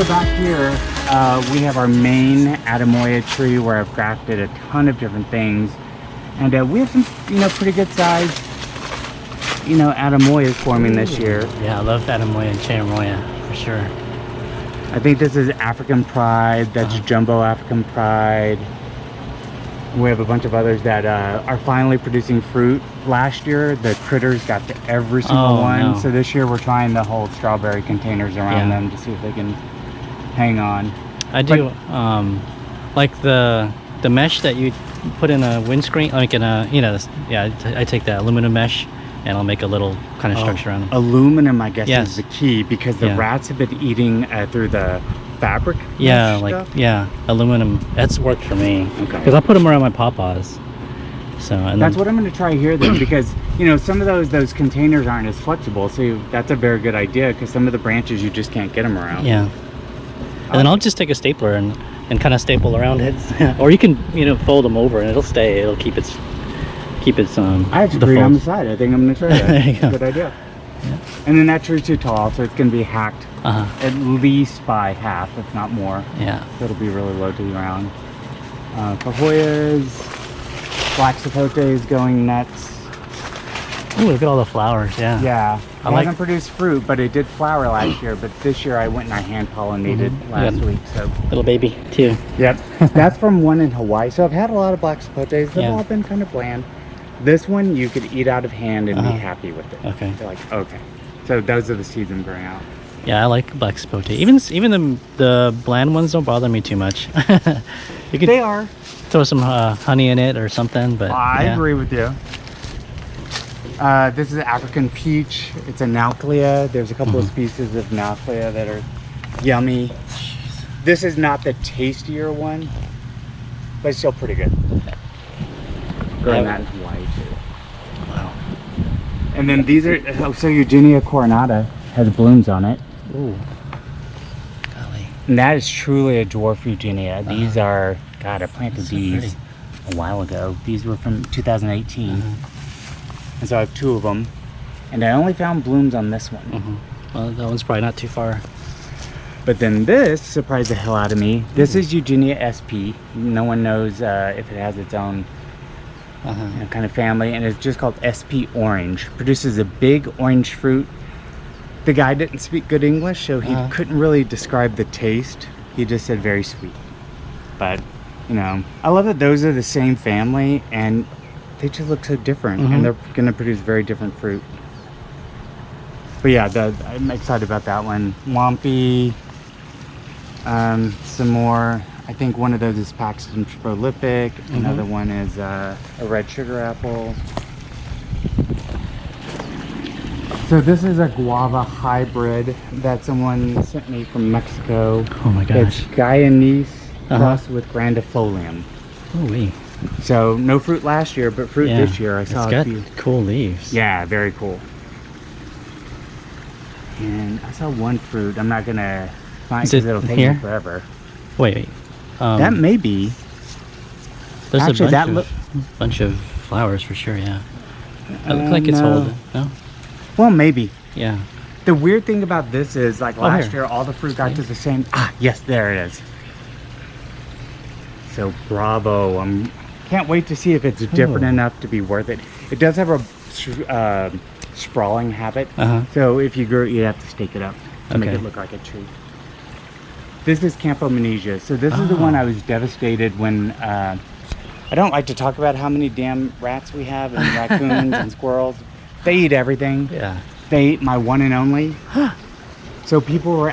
So back here, we have our main Adamoya tree where I've grafted a ton of different things. And we have some, pretty good size, Adamoyas forming this year. Yeah, I love Adamoya and Cherimoya for sure. I think this is African Pride. That's Jumbo African Pride. We have a bunch of others that are finally producing fruit. Last year, the critters got to every single one. No. So this year, we're trying to hold strawberry containers around them to see if they can hang on. I do like the mesh that you put in a windscreen, like in a, I take that aluminum mesh and I'll make a little kind of structure around them. Aluminum, I guess, is the key because the rats have been eating through the fabric. Yeah, aluminum. That's worked for me. Okay. Because I put them around my pawpaws. So that's what I'm going to try here then, because some of those containers aren't as flexible. So that's a very good idea because some of the branches you just can't get them around. Yeah. And then I'll just take a stapler and kind of staple around it, or you can fold them over and it'll stay. It'll keep its I have to agree on the side. I think I'm gonna try that. There you go. Good idea. Yeah. And then that tree's too tall, so it's gonna be hacked at least by half, if not more. Yeah. So it'll be really low to the ground. Pahoyas, black sapote is going nuts. Oh, look at all the flowers. Yeah. Yeah. It hasn't produced fruit, but it did flower last year. But this year I went and I hand pollinated last week. So little baby too. Yep. That's from one in Hawaii. So I've had a lot of black sapotes. They've all been kind of bland. This one you could eat out of hand and be happy with it. Okay. They're like, okay. So those are the seeds I'm growing out. Yeah, I like black sapote. Even the bland ones don't bother me too much. You could throw some honey in it or something. But I agree with you. This is African peach. It's a nauclea. There's a couple of species of nauclea that are yummy. This is not the tastier one, but it's still pretty good. Growing that in Hawaii too. Wow. And then these are, so Eugenia coronata has blooms on it. Ooh. Golly. And that is truly a dwarf Eugenia. These are, God, I planted these a while ago. These were from 2018. And so I have two of them. And I only found blooms on this one. Well, that one's probably not too far. But then this surprised the hell out of me. This is Eugenia SP. No one knows if it has its own kind of family, and it's just called SP Orange. Produces a big orange fruit. The guy didn't speak good English, so he couldn't really describe the taste. He just said very sweet. But I love that those are the same family and they just look so different, and they're going to produce very different fruit. But yeah, I'm excited about that one. Wampy, some more. I think one of those is Paxton prolific. Another one is a red sugar apple. So this is a guava hybrid that someone sent me from Mexico. Oh my gosh. It's Guyanese crossed with grandifolium. Holy. So no fruit last year, but fruit this year. I saw it's got cool leaves. Yeah, very cool. And I saw one fruit. I'm not gonna find because it'll take me forever. Wait. That may be. There's actually, a bunch of flowers for sure. Yeah. It looks like it's holding. No. Well, maybe. Yeah. The weird thing about this is, like last year, all the fruit got to the same. Yes, there it is. So bravo! Can't wait to see if it's different enough to be worth it. It does have a sprawling habit, so if you grow it, you have to stake it up to make it look like a tree. This is Campomenesia. So this is the one I was devastated when. I don't like to talk about how many damn rats we have and raccoons and squirrels. They eat everything. Yeah. They ate my one and only. So people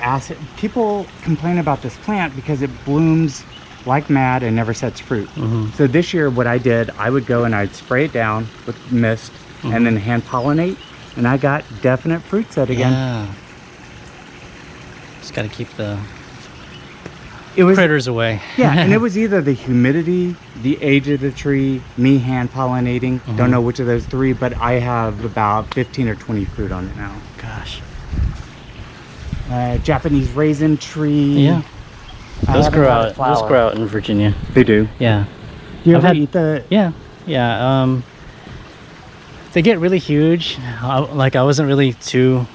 complain about this plant because it blooms like mad and never sets fruit. So this year what I did, I would go and I'd spray it down with mist and then hand pollinate, and I got definite fruit set again. Yeah. Just got to keep the critters away. Yeah, and it was either the humidity, the age of the tree, me hand pollinating. Don't know which of those three, but I have about 15 or 20 fruit on it now. Gosh. Japanese raisin tree. Yeah. Those grow out in Virginia. They do. Yeah. Do you ever eat the? Yeah. Yeah. They get really huge. I wasn't really too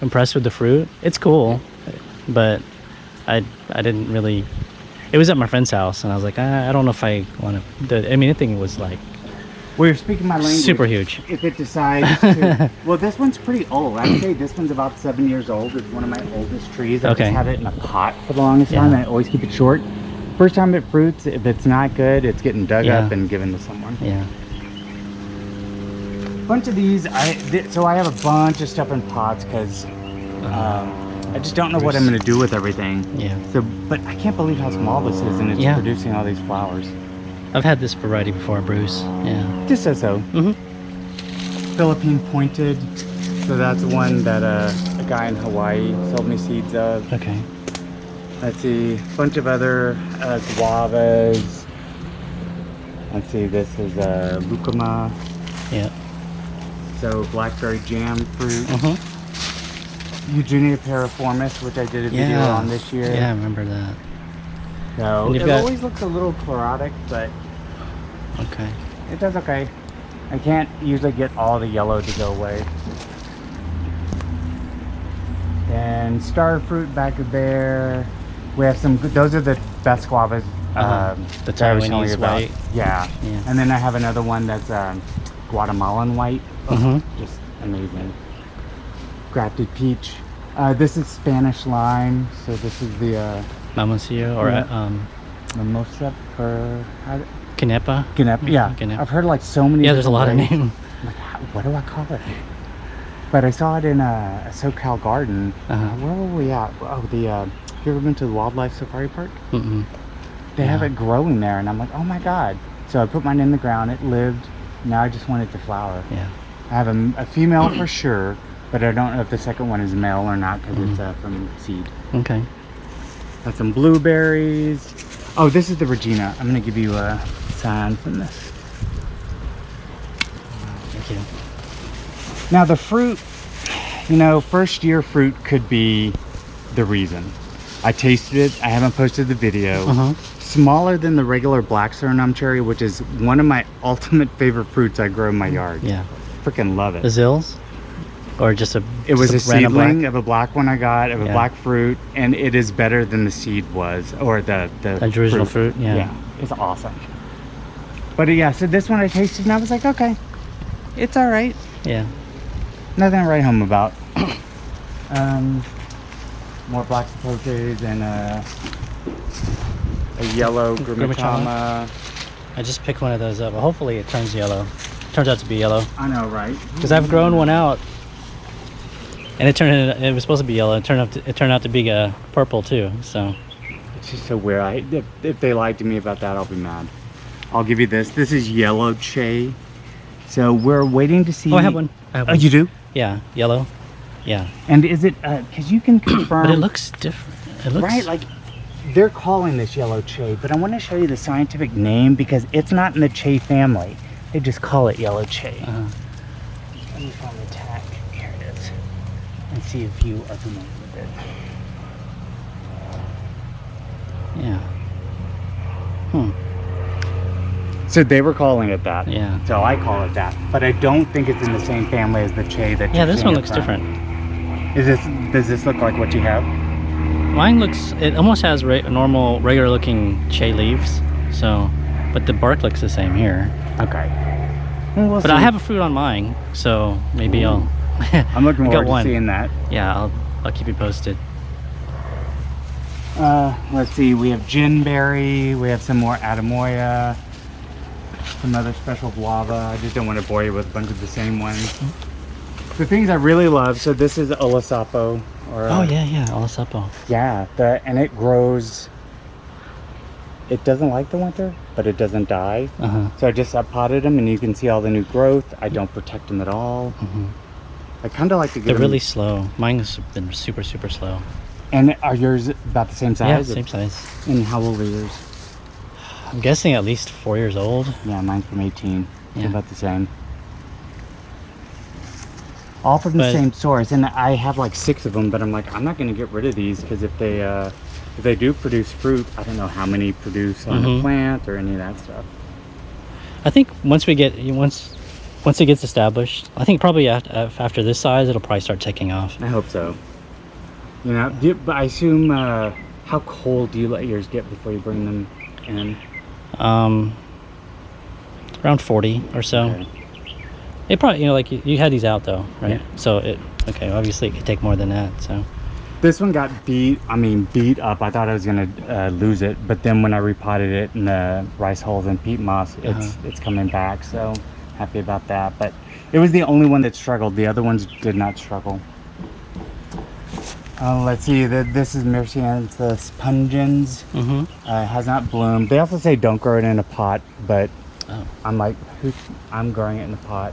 impressed with the fruit. It's cool, but I didn't really. It was at my friend's house, and I was like, I don't know if I want to. I mean, I think it was like Well, you're speaking my language. super huge. If it decides to... Well, this one's pretty old. I'd say this one's about 7 years old. It's one of my oldest trees. I've Okay. just had it in a pot for the longest time. I always keep it short. First time it fruits, if it's not good, it's getting dug up and given to someone. Yeah. Bunch of these, so I have a bunch of stuff in pots because I just don't know what I'm going to do with everything. Yeah. So, but I can't believe how small this is, and it's producing all these flowers. I've had this variety before, Bruce. Yeah. Just so. Philippine Pointed. So that's one that a guy in Hawaii sold me seeds of. Okay. Let's see, a bunch of other guavas. Let's see, this is lucuma. Yeah. So blackberry jam fruit. Eugenia periformis, which I did a video on this year. Yeah, I remember that. So it always looks a little chlorotic, but okay. it does okay. I can't usually get all the yellow to go away. And star fruit back there. We have some good, those are the best guavas. The that I was telling you Taiwanese about. white. Yeah. And then I have another one that's Guatemalan white. Just amazing. Grafted peach. This is Spanish lime. So this is the Mamoncillo or mimosa or Canepa. Canepa. Yeah. Canepa. I've heard like so many. Yeah, there's a lot of names. names. I'm like, what do I call it? But I saw it in a SoCal garden. Where were we at? Oh, have you ever been to the wildlife safari park? They have it growing there, and I'm like, oh my god. So I put mine in the ground. It lived. Now I just want it to flower. Yeah. I have a female for sure, but I don't know if the second one is male or not because it's from seed. Okay. Got some blueberries. Oh, this is the Regina. I'm gonna give you a sign from this. Thank you. Now the fruit, you know, first year fruit could be the reason. I tasted it. I haven't posted the video. Smaller than the regular black Suriname cherry, which is one of my ultimate favorite fruits I grow in my yard. Yeah. Freaking love it. The Zills? Or just a It was a random seedling black? of a black one I got, of a black fruit, and it is better than the seed was, or the original fruit. Yeah. It's awesome. But yeah, so this one I tasted and I was like, okay, it's all right. Yeah. Nothing to write home about. More black sapotes and a yellow grimachama. I just picked one of those up. Hopefully it turns yellow. Turns out to be yellow. I know, right? Because I've grown one out, and it was supposed to be yellow. It turned out to be purple too. So it's just so weird. If they lied to me about that, I'll be mad. I'll give you this. This is yellow che. So we're waiting to see. Oh, I have one. Oh, you do? Yeah, yellow. Yeah. And is it? Because you can confirm. But it looks different. It looks right, like they're calling this yellow che, but I want to show you the scientific name because it's not in the che family. They just call it yellow che. Let me find the tag. Here it is. And see if you are familiar with it. Yeah. So they were calling it that. Yeah. So I call it that, but I don't think it's in the same family as the che that. Yeah, you're this seeing one it looks from. different. Does this look like what you have? Mine looks. It almost has normal, regular-looking che leaves. So, but the bark looks the same here. Okay. Well, we'll But see. I have a fruit on mine, so maybe I'll. I'm looking forward to one. seeing that. Yeah, I'll keep you posted. Let's see. We have ginberry. We have some more atamoya. Some other special guava. I just don't want to bore you with a bunch of the same ones. The things I really love. So this is olasapo. Or yeah, olasapo. yeah. And it grows. It doesn't like the winter, but it doesn't die. So I potted them, and you can see all the new growth. I don't protect them at all. I kind of like to get They're them. really slow. Mine has been super, super slow. And are yours about the same size? Yeah, same size. And how old are yours? I'm guessing at least 4 years old. Yeah, mine's from 18. It's Yeah. about the same. All from the same source, and I have like 6 of them, but I'm like, I'm not going to get rid of these because if they do produce fruit, I don't know how many produce on the plant or any of that stuff. I think once it gets established, I think probably after this size, it'll probably start taking off. I hope so. You know, but I assume How cold do you let yours get before you bring them in? Around 40 or so. Okay. It probably, you know, like you had these out though, right? Yeah. So okay, obviously it could take more than that. So This one got beat up. I thought I was gonna lose it, but then when I repotted it in the rice hulls and peat moss, it's coming back. So happy about that. But it was the only one that struggled. The other ones did not struggle. Let's see. This is Myrcianthus pungens. Has not bloomed. They also say don't grow it in a pot, but I'm like, I'm growing it in a pot.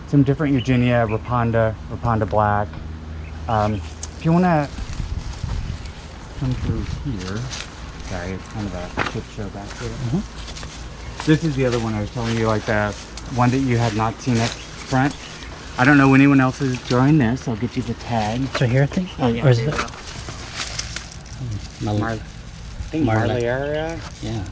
Some different Eugenia, Raponda Black. If you want to come through here, sorry, it's kind of a shit show back here. This is the other one I was telling you, like the one that you had not seen up front. I don't know anyone else is growing this. I'll get you the tag. it's right here, I think. Oh yeah. Or is it? I think Marliaria. Yeah.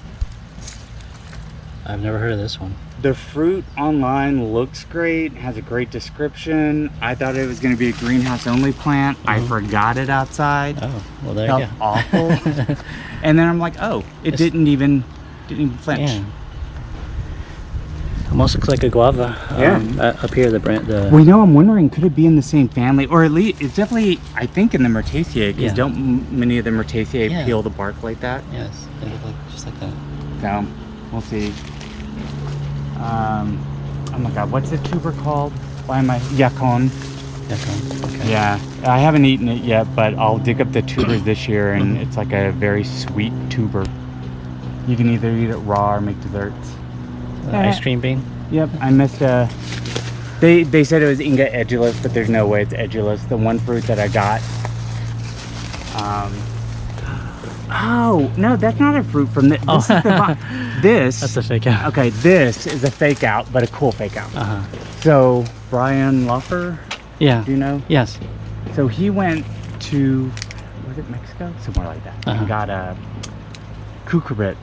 I've never heard of this one. The fruit online looks great, has a great description. I thought it was going to be a greenhouse only plant. I forgot it outside. Oh, well there Felt you go. awful. And then I'm like, oh, it didn't even flinch. Yeah. Almost looks like a guava. Up here, the Well, you know, I'm wondering, could it be in the same family, or at least it's definitely, I think, in the Myrtaceae, because don't many of the Myrtaceae peel the bark like that? Yes, they look like just like that. So we'll see. Oh my God, what's the tuber called? Why am I Yacon? Okay. Yeah, I haven't eaten it yet, but I'll dig up the tubers this year, and it's like a very sweet tuber. You can either eat it raw or make desserts. Ice cream bean. Yep, I missed they said it was Inga edulis, but there's no way it's edulis. The one fruit that I got. Oh no, that's not a fruit from this. This is the this. That's a fake out. Okay, this is a fake out, but a cool fake out. So Brian Loffer, Yeah. do you know? Yes. So he went to, was it Mexico? Somewhere like that. And got a cucurbit,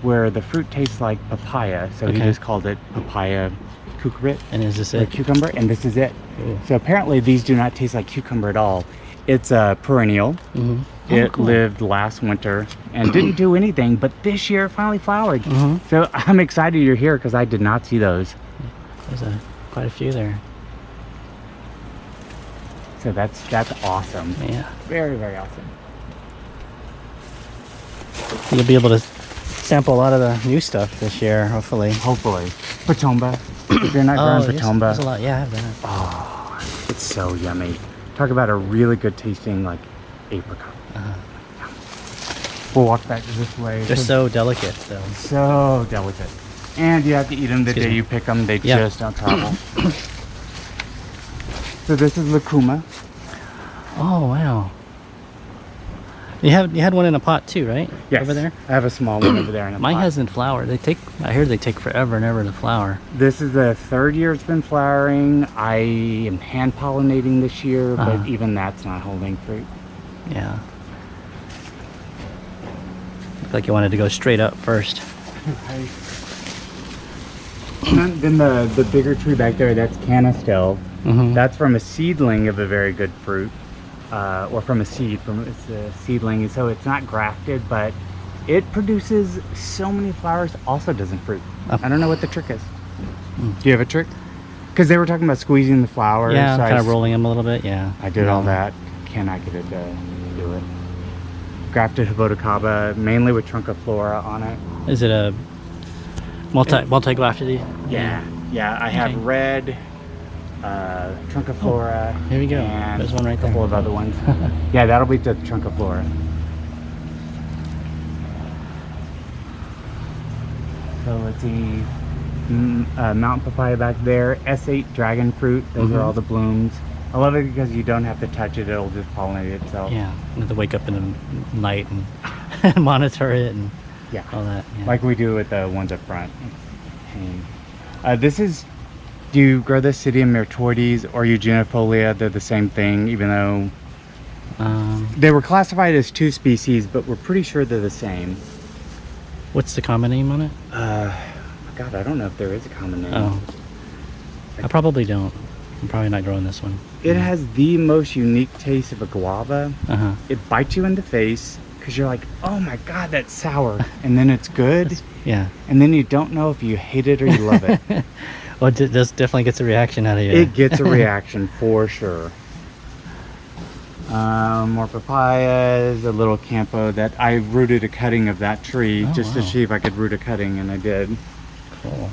where the fruit tastes like papaya. So he just called it papaya cucurbit. And is this Or it? cucumber, and this is it. Ooh. So apparently these do not taste like cucumber at all. It's a perennial. It lived last winter and didn't do anything, but this year it finally flowered. So I'm excited you're here because I did not see those. There's quite a few there. So that's awesome. Yeah. Very, very awesome. You'll be able to sample a lot of the new stuff this year, hopefully. Hopefully. Patomba. If you're not growing Patomba. There's a lot. Yeah, I have that. Oh, it's so yummy. Talk about a really good tasting, like, apricot. We'll walk back this way. They're so delicate, though. So delicate. And you have to eat them the day you pick them. They just don't travel. So this is Lucuma. Oh, wow. You had one in a pot too, right? Yes. Over there? I have a small one over there in a Mine pot. hasn't flowered. I heard they take forever and ever to flower. This is the third year it's been flowering. I am hand pollinating this year, but even that's not holding fruit. Yeah. Looked like you wanted to go straight up first. And then the bigger tree back there, that's canistel. That's from a seedling of a very good fruit. Or from a seed, it's a seedling, so it's not grafted, but it produces so many flowers, also doesn't fruit. I don't know what the trick is. Do you have a trick? Because they were talking about squeezing the flowers. Yeah, so kind of rolling them a little bit, yeah. I did all that. Cannot get it to do it. Grafted Hibotocaba, mainly with Trunciflora on it. Is it a multi-grafted? Yeah, I have red, Trunciflora. Here we go. And There's one right a couple there. of other ones. Yeah, that'll be the Trunciflora. So let's see, mountain papaya back there, S8 dragon fruit. Those are all the blooms. I love it because you don't have to touch it; it'll just pollinate itself. Yeah, you have to wake up in the night and monitor it and all that. Yeah. Like we do with the ones up front. This is. Do you grow the Cydium myrtoides or Eugenifolia? They're the same thing, even though they were classified as two species, but we're pretty sure they're the same. What's the common name on it? God, I don't know if there is a common name. Oh, I probably don't. I'm probably not growing this one. It has the most unique taste of a guava. Uh-huh. It bites you in the face. because you're like, oh my god, that's sour, and then it's good, Yeah. and then you don't know if you hate it or you love it. Well, it does definitely gets a reaction out of you. It gets a reaction for sure. More papayas, a little campo that I rooted a cutting of that tree just to see if I could root a cutting, and I did. Cool.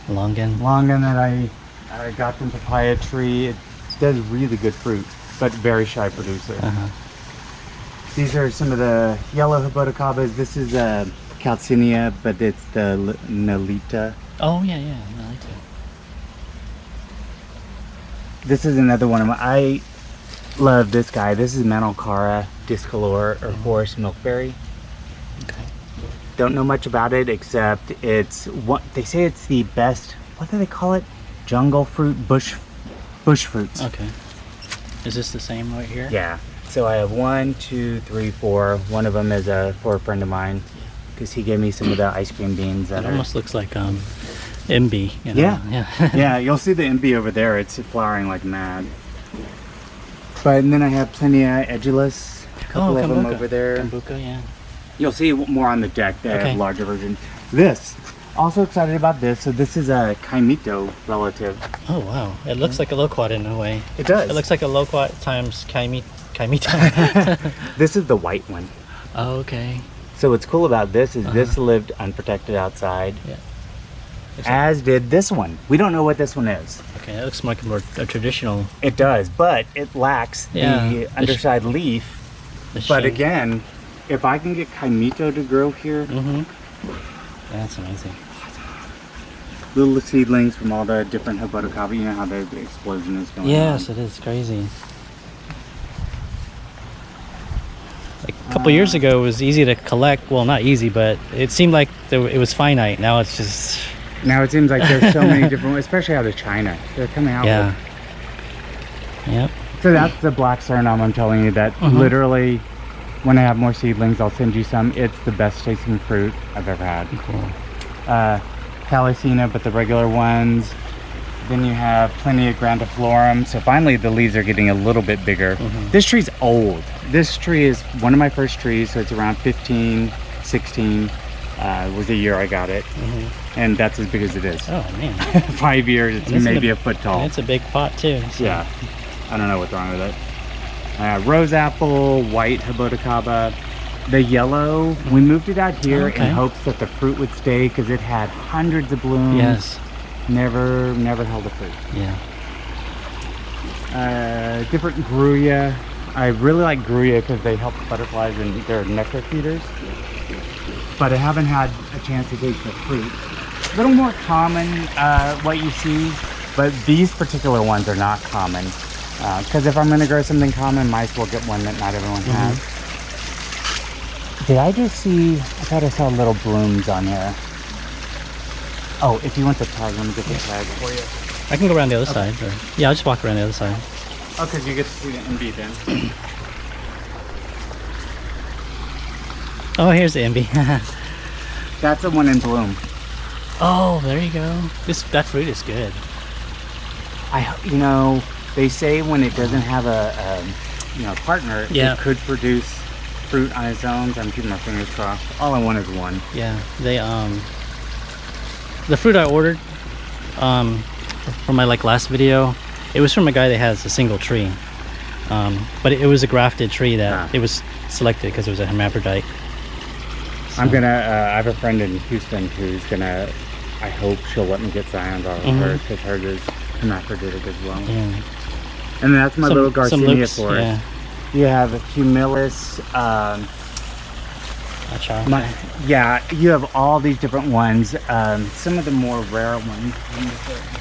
Longan that I got from papaya tree. It does really good fruit, but very shy producer. These are some of the yellow hibotacabas. This is garcinia, but it's the Nolita. Oh yeah, yeah, I like it. This is another one of my. I love this guy. This is Manalcara discolor or forest milkberry. Okay. Don't know much about it except it's what they say it's the best. What do they call it? Jungle fruit, bush fruits. Okay. Is this the same right here? Yeah. So I have 1, 2, 3, 4. One of them is for a friend of mine because he gave me some of the ice cream beans. That It almost looks like MB. You know? Yeah. Yeah. You'll see the MB over there. It's flowering like mad. But and then I have Plinia edulis. A couple of them over there. Kombucha, yeah. You'll see more on the deck. They Okay. have larger versions. This. Also excited about this. So this is a Kaimito relative. Oh wow. It looks like a loquat in a way. It does. It looks like a loquat times Kaimito. This is the white one. Oh, okay. So what's cool about this is this lived unprotected outside. Yeah. As did this one. We don't know what this one is. Okay, it looks like more a traditional. It does, but it lacks the underside leaf. But again, if I can get Kaimito to grow here, that's amazing. little seedlings from all the different hibotacaba. You know how the explosion is going on. Yes, it is crazy. Like a couple years ago, it was easy to collect. Well, not easy, but it seemed like it was finite. Now it's just. Now it seems like there's so many different, especially out of China. They're coming out. Yeah. Yep. So that's the black Suriname I'm telling you that literally, when I have more seedlings, I'll send you some. It's the best tasting fruit I've ever had. Cool. Calycina, but the regular ones. Then you have Plinia grandiflorum. So finally the leaves are getting a little bit bigger. This tree's old. This tree is one of my first trees, so it's around 15, 16. Was the year I got it. And that's as big as it is. Oh man. 5 years, it's maybe a foot tall. And it's a big pot too. So. Yeah. I don't know what's wrong with it. Rose apple, white hibotacaba. The yellow, we moved it out here in hopes that the fruit would stay because it had hundreds of blooms. Yes. Never held a fruit. Yeah. Different gruya. I really like gruya because they help butterflies and they're nectar feeders. But I haven't had a chance to taste the fruit. A little more common what you see, but these particular ones are not common. Because if I'm going to grow something common, might as well get one that not everyone has. Did I just see, I thought I saw little blooms on here. Oh, if you want the tag, let me get the tag for you. I can go around the other side. Or, yeah, I'll just walk around the other side. Oh, because you get to see the MB then. Oh, here's the MB. That's the one in bloom. Oh, there you go. That fruit is good. You know, they say when it doesn't have a partner, it could produce fruit on its own. So I'm keeping my fingers crossed. All I want is one. Yeah, they the fruit I ordered from my last video, it was from a guy that has a single tree, but it was a grafted tree that it was selected because it was a hermaphrodite. So. I'm gonna. I have a friend in Houston who's gonna. I hope she'll let me get Zions out of her because hers is hermaphroditic as well. Yeah. And that's my little garcinia forest. Yeah. You have humilus. You have all these different ones. Some of the more rare ones.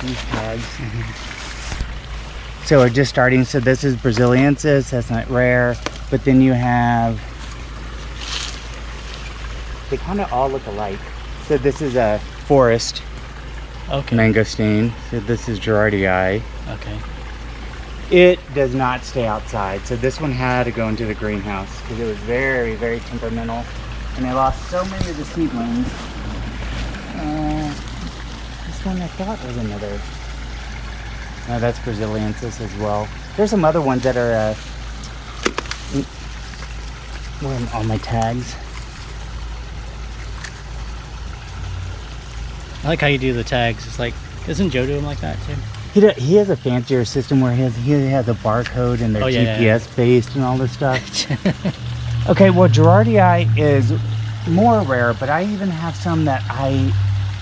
These tags. So we're just starting. So this is Braziliensis. That's not rare. But then you have. They kind of all look alike. So this is a forest mangosteen. So this is Girardii. Okay. It does not stay outside. So this one had to go into the greenhouse because it was very, very temperamental. And I lost so many of the seedlings. This one I thought was another. No, that's Braziliensis as well. There's some other ones that are Where are all my tags? I like how you do the tags. It's like, doesn't Joe do them like that too? He has a fancier system where he has a barcode and they're GPS based and all this stuff. Okay, well Girardii is more rare, but I even have some that I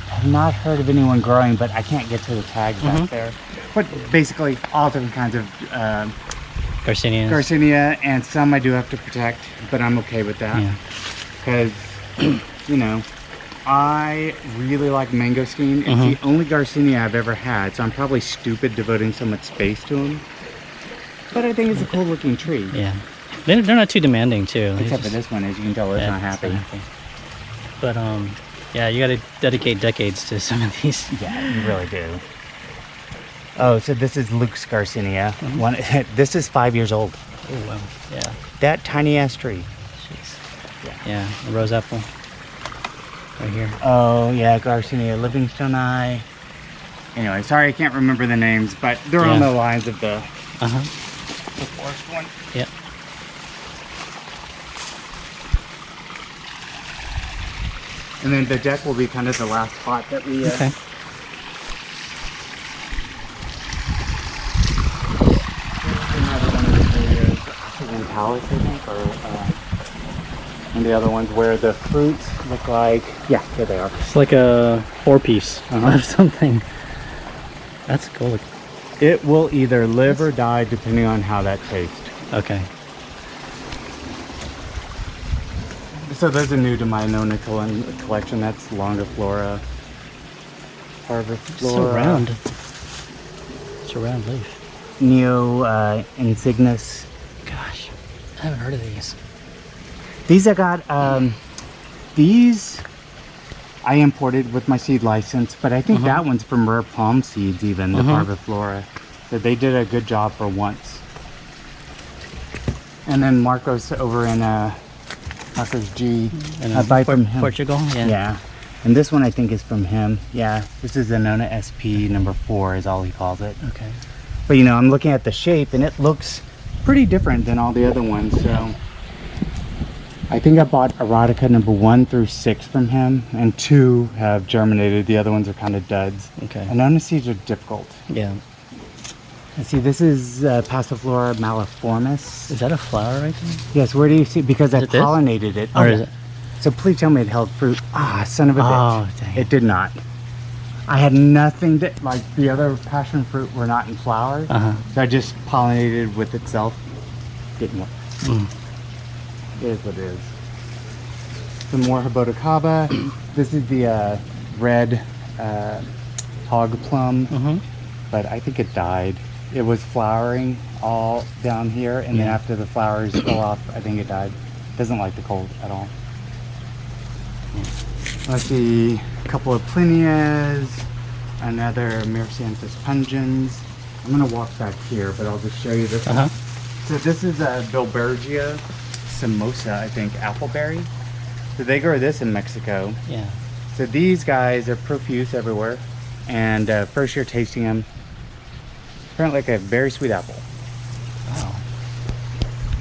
have not heard of anyone growing, but I can't get to the tags back there. But basically all different kinds of Garcinia, and some I do have to protect, but I'm okay with that. Because, you know, I really like mangosteen. It's the only Garcinia I've ever had, so I'm probably stupid devoting so much space to them. But I think it's a cool looking tree. Yeah. They're not too demanding too. Except for this one, as you can tell, it's not happy. But yeah, you got to dedicate decades to some of these. Yeah, you really do. Oh, so this is Luke's Garcinia. This is 5 years old. Oh, wow. Yeah. That tiny ass tree. Jeez. Yeah, the rose apple. Right here. Oh, yeah, Garcinia Livingstoni. Anyway, sorry I can't remember the names, but they're on the lines of the forest one. Yep. And then the deck will be kind of the last spot that we... Okay. Another one of the areas, in Palace, I think, or and the other ones where the fruits look like... Yeah, here they are. It's like a 4-piece of something. That's cool. It will either live or die depending on how that tastes. Okay. So those are new to my Annona collection. That's longiflora, parviflora. It's so round. It's a round leaf. Neo insignis. Gosh, I haven't heard of these. These I got. These I imported with my seed license, but I think that one's from Rare Palm Seeds, even the parviflora. So they did a good job for once. And then Marcos over in Marcos G. And I buy from him. Portugal. Yeah. Yeah. And this one I think is from him. Yeah. This is Annona SP number 4 is all he calls it. Okay. But you know, I'm looking at the shape and it looks pretty different than all the other ones. So I think I bought erotica number 1 through 6 from him, and 2 have germinated. The other ones are kind of duds. Okay. Annona seeds are difficult. Yeah. Let's see, this is Passiflora maliformis. Is that a flower right there? Yes, where do you see? Because I pollinated it. Or is it? So please tell me it held fruit. Ah, son of a bitch. Oh, dang. It did not. I had nothing to, like the other passion fruit were not in flower. So I just pollinated with itself. Didn't work. It is what it is. Some more Haboticaba. This is the red hog plum, but I think it died. It was flowering all down here, and then after the flowers fell off, I think it died. Doesn't like the cold at all. Let's see, a couple of Plinias, another Myrcianthus pungens. I'm gonna walk back here, but I'll just show you this one. So this is a Bilbergia Samosa, I think, appleberry. So they grow this in Mexico. Yeah. So these guys are profuse everywhere, and first year tasting them, apparently like a very sweet apple. Wow.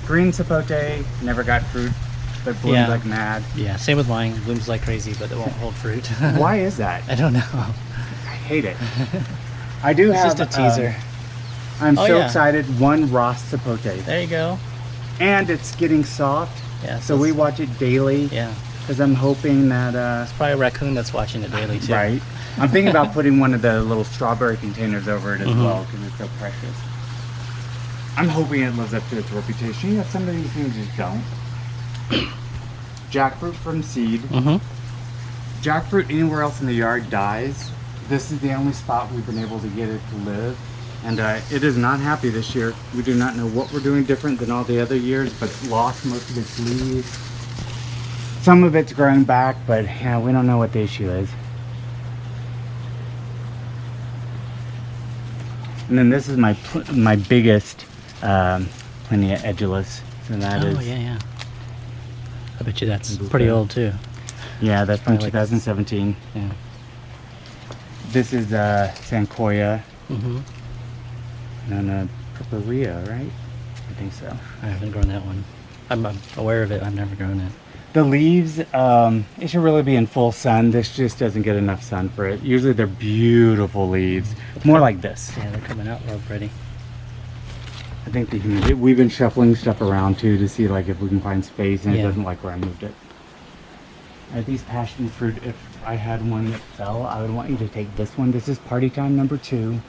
Green sapote, never got fruit, but blooms like mad. Yeah, same with mine. Blooms like crazy, but it won't hold fruit. Why is that? I don't know. I hate it. I do have just a teaser. I'm so excited. One Ross sapote. There you go. And it's getting soft. Yeah. So we watch it daily. Yeah. Because I'm hoping that it's probably a raccoon that's watching it daily too. Right. I'm thinking about putting one of the little strawberry containers over it as well, because it's so precious. I'm hoping it lives up to its reputation. You know, some of these things just don't. Jackfruit from seed. Jackfruit anywhere else in the yard dies. This is the only spot we've been able to get it to live. And it is not happy this year. We do not know what we're doing different than all the other years, but it's lost most of its leaves. Some of it's growing back, but yeah, we don't know what the issue is. And then this is my biggest Plinia edulis. So that is. Yeah. I bet you that's pretty old too. Yeah, that's from 2017. Yeah. This is Sankoya. And then purpurea, right? I think so. I haven't grown that one. I'm aware of it. I've never grown it. The leaves, it should really be in full sun. This just doesn't get enough sun for it. Usually they're beautiful leaves, more like this. Yeah, they're coming out real pretty. I think the humidity, we've been shuffling stuff around too to see like if we can find space, and it Yeah. doesn't like where I moved it. These passion fruit, if I had one that fell, I would want you to take this one. This is party time number 2.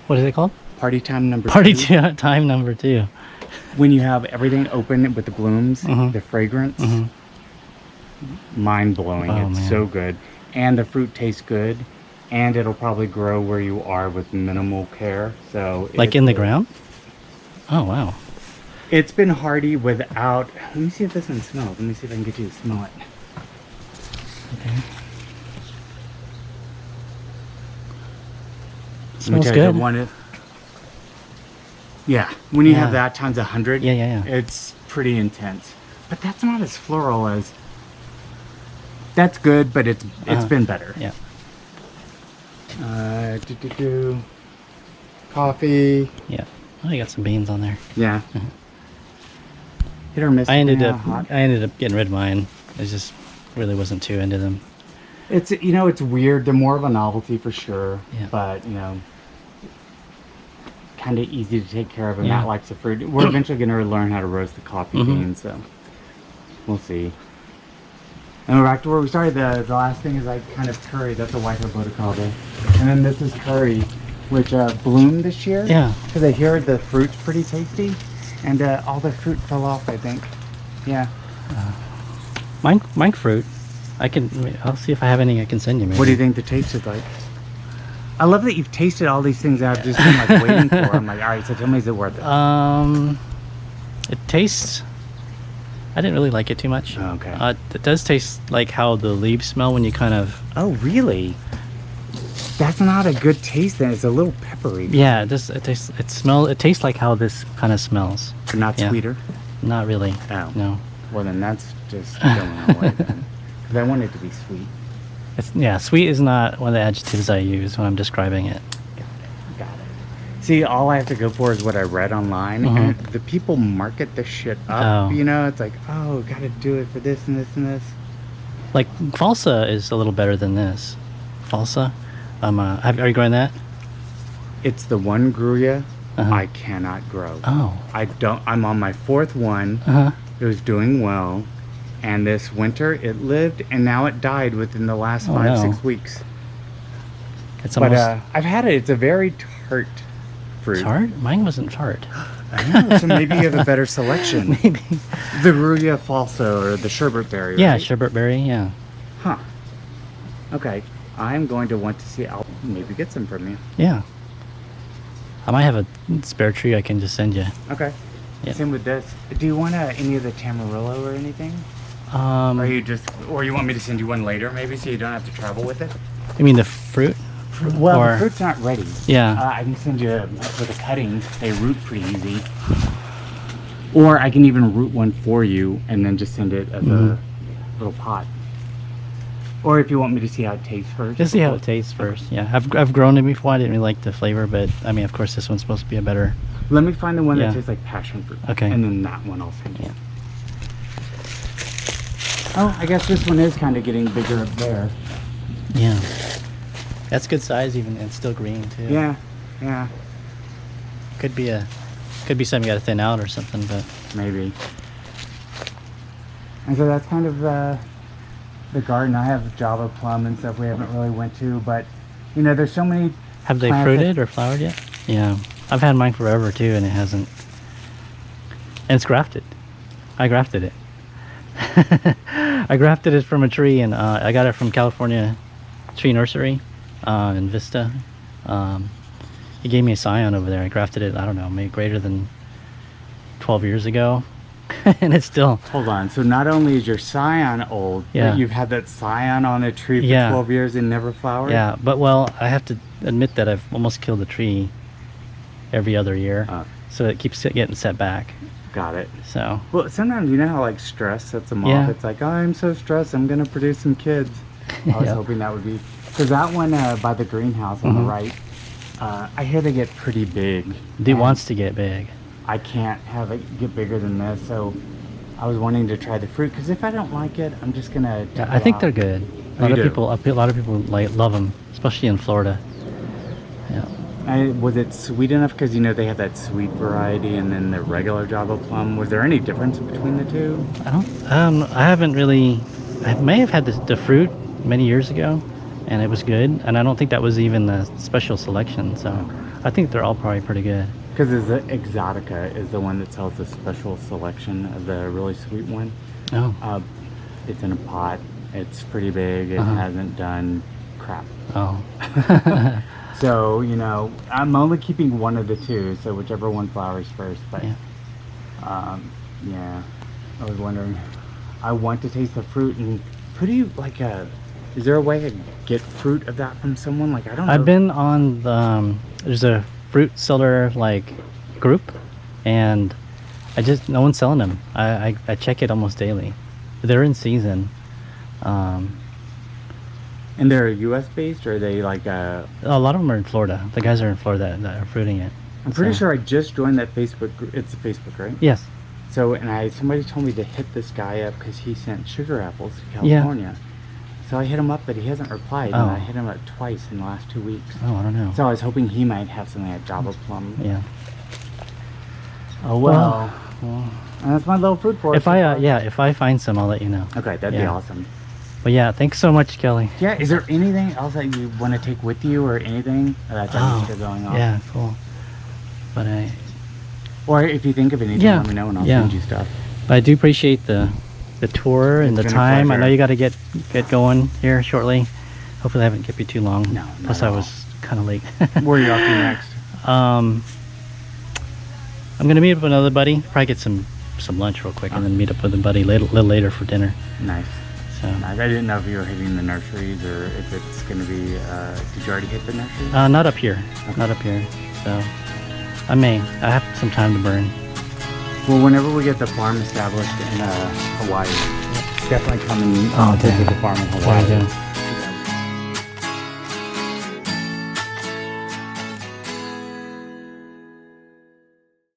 What is it called? Party time number Party 2. time number 2. When you have everything open with the blooms, Mhm. the fragrance, Mhm. mind blowing. Oh, It's man. so good, and the fruit tastes good, and it'll probably grow where you are with minimal care. So Like in the ground? Oh, wow. It's been hardy without. Let me see if this one smells. Let me see if I can get you to smell it. Okay. Let me Smells tell you, good. the one yeah, when you have Yeah. that times 100, Yeah. it's pretty intense. But that's not as floral as. That's good, but it's Uh-huh. been better. Yeah. Coffee. Yeah. Oh, you got some beans on there. Yeah. Hit or miss. I ended depending up how hot. getting rid of mine. I just really wasn't too into them. It's it's weird. They're more of a novelty for sure. Yeah. But kind of easy to take care of. And Yeah. Matt likes the fruit. We're eventually going to learn how to roast the coffee Mhm. beans, so we'll see. And we're back to where we started. The last thing is like kind of curry. That's a white herboticaba. And then this is curry, which bloomed this year. Yeah. Because I hear the fruit's pretty tasty, and all the fruit fell off, I think. Yeah. Mine fruit. I'll see if I have any I can send you. Maybe. What do you think the taste is like? I love that you've tasted all these things I've just been like waiting for. I'm like, all right, so tell me, is it worth it? It tastes. I didn't really like it too much. Oh, okay. It does taste like how the leaves smell when you kind of. Oh, really? That's not a good taste then. It's a little peppery. Yeah, it does. It tastes. It tastes like how this kind of smells. But not Yeah. sweeter? Not really. Oh. No. Well, then that's just going away then. Because I want it to be sweet. Sweet is not one of the adjectives I use when I'm describing it. Got it. See, all I have to go for is what I read online. Mhm. And the people market this shit up. Oh. It's like, oh, gotta do it for this and this and this. Like falsa is a little better than this. Falsa. Are you growing that? It's the one Gruya Uh-huh. I cannot grow. Oh. I'm on my 4th one. Uh huh. It was doing well, and this winter it lived, and now it died within the last Oh, 5-6 no. weeks. It's But almost I've had it. It's a very tart fruit. tart. Mine wasn't tart. I know. So maybe you have a better selection. Maybe. The Gruya falso or the sherbet berry. Yeah, right? sherbet berry. Yeah. Huh. Okay. I'm going to want to see. I'll maybe get some from you. Yeah. I might have a spare tree I can just send you. Okay. Yeah. Same with this. Do you want any of the Tamarillo or anything? Or you want me to send you one later, maybe, so you don't have to travel with it? You mean the fruit? Well, Or- the fruit's not ready. Yeah. I can send you for the cuttings. They root pretty easy. Or I can even root one for you and then just send it as a little pot. Or if you want me to see how it tastes first. Just see how it tastes first. Yeah, I've grown it before. I didn't really like the flavor, but I mean, of course, this one's supposed to be a better. Let me find the one Yeah. that tastes like passion fruit. Okay. And then that one I'll send you. Yeah. Oh, I guess this one is kind of getting bigger up there. Yeah, that's good size, even and still green too. Yeah, yeah, could be something you got to thin out or something, but maybe. And so that's kind of the garden. I have Java plum and stuff we haven't really went to, but there's so many. have they plants fruited or flowered yet? Yeah, I've had mine forever too, and it hasn't. And it's grafted. I grafted it. I grafted it from a tree, and I got it from California Tree Nursery in Vista. He gave me a scion over there. I grafted it, I don't know, maybe greater than 12 years ago. And it's still... Hold on. So not only is your scion old, Yeah. but you've had that scion on a tree for Yeah. 12 years and never flowered? Yeah, but well, I have to admit that I've almost killed the tree every other year. So it keeps getting set back. Got it. So... Well, sometimes how like stress sets them Yeah. off. It's like, oh, I'm so stressed. I'm going to produce some kids. I was Yeah. hoping that would be... Because that one by the greenhouse on the right, I hear they get pretty big. Dude and wants to get big. I can't have it get bigger than this, so I was wanting to try the fruit because if I don't like it, I'm just gonna. Yeah, I think they're good. Oh, you do? A lot of people like love them, especially in Florida. Yeah. Was it sweet enough? Because you know they have that sweet variety and then the regular Java plum. Was there any difference between the two? I haven't really. I may have had the fruit many years ago, and it was good. And I don't think that was even the special selection. So I think they're all probably pretty good. Because the Exotica is the one that sells the special selection of the really sweet one. Oh. It's in a pot. It's pretty big. It hasn't done crap. Oh. So, you know, I'm only keeping one of the two, so whichever one flowers first. But, yeah, I was wondering. I want to taste the fruit, and is there a way to get fruit of that from someone? Like, I don't know. I've been on the, there's a fruit seller, like, group, and no one's selling them. I check it almost daily. They're in season. And they're US based, or are they like a lot of them are in Florida. The guys are in Florida that are fruiting it. I'm pretty sure I just joined that Facebook group. It's a Facebook, right? Yes. So, and somebody told me to hit this guy up because he sent sugar apples to California. Yeah. So I hit him up, but he hasn't replied. And I hit him up twice in the last 2 weeks. Oh, I don't know. So I was hoping he might have something like Java plum. Yeah. Oh well. And that's my little fruit for if I find some, I'll let you know. Okay, that'd be awesome. But yeah, thanks so much, Kelly. Yeah, is there anything else that you want to take with you or anything that's extra going on? Yeah, cool. But or if you think of anything, let me know and I'll send you stuff. But I do appreciate the tour and the time. I know you got to get going here shortly. Hopefully I haven't kept you too long. No, Plus I was kind of late. Where are you off to next? I'm going to meet up with another buddy. Probably get some lunch real quick and then meet up with a buddy a little later for dinner. Nice. So. Nice. I didn't know if you were hitting the nurseries or if it's going to be, did you already hit the nurseries? Not up here. Okay. Not up here. So I have some time to burn. Well, whenever we get the farm established in Hawaii, definitely come and visit the farm in Hawaii.